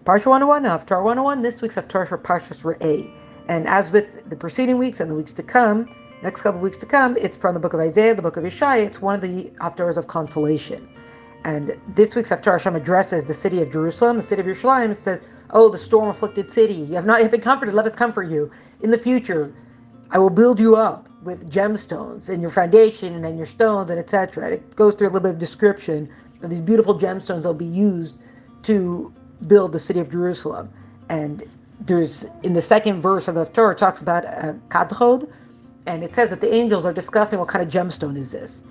Parsha 101, Haftarah 101. This week's Haftarah for Parsha's Re'eh. And as with the preceding weeks and the weeks to come, next couple of weeks to come, it's from the book of Isaiah, the book of Yeshaya. It's one of the Haftarahs of consolation. And this week's Haftarah Hashem addresses the city of Jerusalem, the city of Yerushalayim. It says, "Oh, the storm-afflicted city, you have not yet been comforted. Let us comfort you. In the future, I will build you up with gemstones in your foundation and your stones and etc." It goes through a little bit of description of these beautiful gemstones that will be used to build the city of Jerusalem. And there's, in the second verse of the Torah, it talks about kadchod, and it says that the angels are discussing what kind of gemstone is this.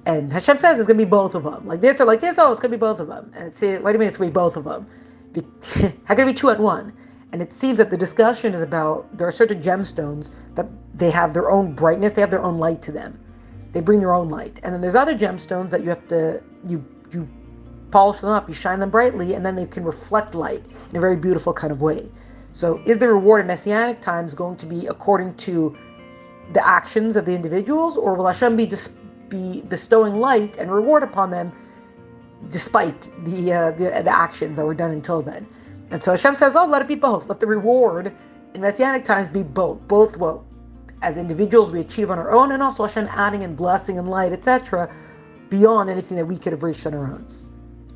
And Hashem says it's going to be both of them. Like this or like this, oh, it's going to be both of them. And it's, wait a minute, it's going to be both of them. How can it be two at one? And it seems that the discussion is about, there are certain gemstones that they have their own brightness, they have their own light to them. They bring their own light. And then there's other gemstones that you have to, you polish them up, you shine them brightly, and then they can reflect light in a very beautiful kind of way. So is the reward in Messianic times going to be according to the actions of the individuals, or will Hashem be bestowing light and reward upon them despite the actions that were done until then? And so Hashem says, oh, let it be both. Let the reward in Messianic times be both. Both what as individuals we achieve on our own, and also Hashem adding and blessing and light, etc., beyond anything that we could have reached on our own.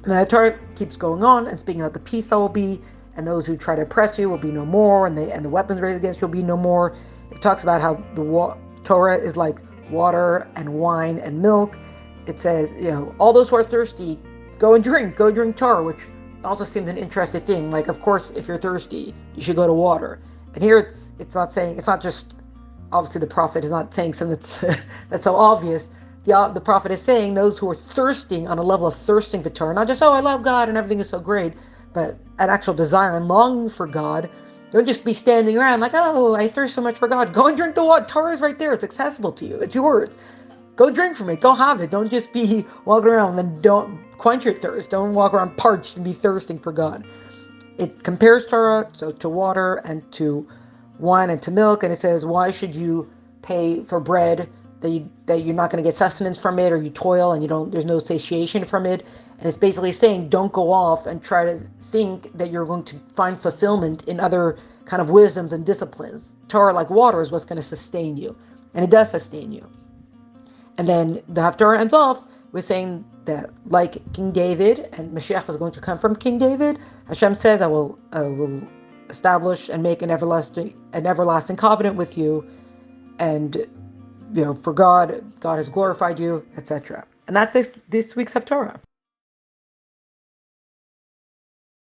And the Torah keeps going on and speaking about the peace that will be, and those who try to oppress you will be no more, and the weapons raised against you will be no more. It talks about how the Torah is like water and wine and milk. It says, all those who are thirsty, go drink Torah, which also seems an interesting thing. Like, of course, if you're thirsty, you should go to water. And here it's not saying, it's not just, obviously the prophet is not saying something that's so obvious. The prophet is saying those who are thirsting on a level of thirsting for Torah, not just, oh, I love God and everything is so great, but an actual desire and longing for God. Don't just be standing around like, oh, I thirst so much for God. Go and drink the water. Torah is right there. It's accessible to you. It's yours. Go drink from it. Go have it. Don't just be walking around and don't quench your thirst. Don't walk around parched and be thirsting for God. It compares Torah to water and to wine and to milk, and it says, why should you pay for bread that you're not going to get sustenance from it, or you toil and there's no satiation from it? And it's basically saying, don't go off and try to think that you're going to find fulfillment in other kind of wisdoms and disciplines. Torah, like water, is what's going to sustain you, and it does sustain you. And then the Haftarah ends off with saying that, like King David, and Mashiach is going to come from King David, Hashem says, I will establish and make an everlasting covenant with you, and for God has glorified you, etc. And that's this week's Haftarah.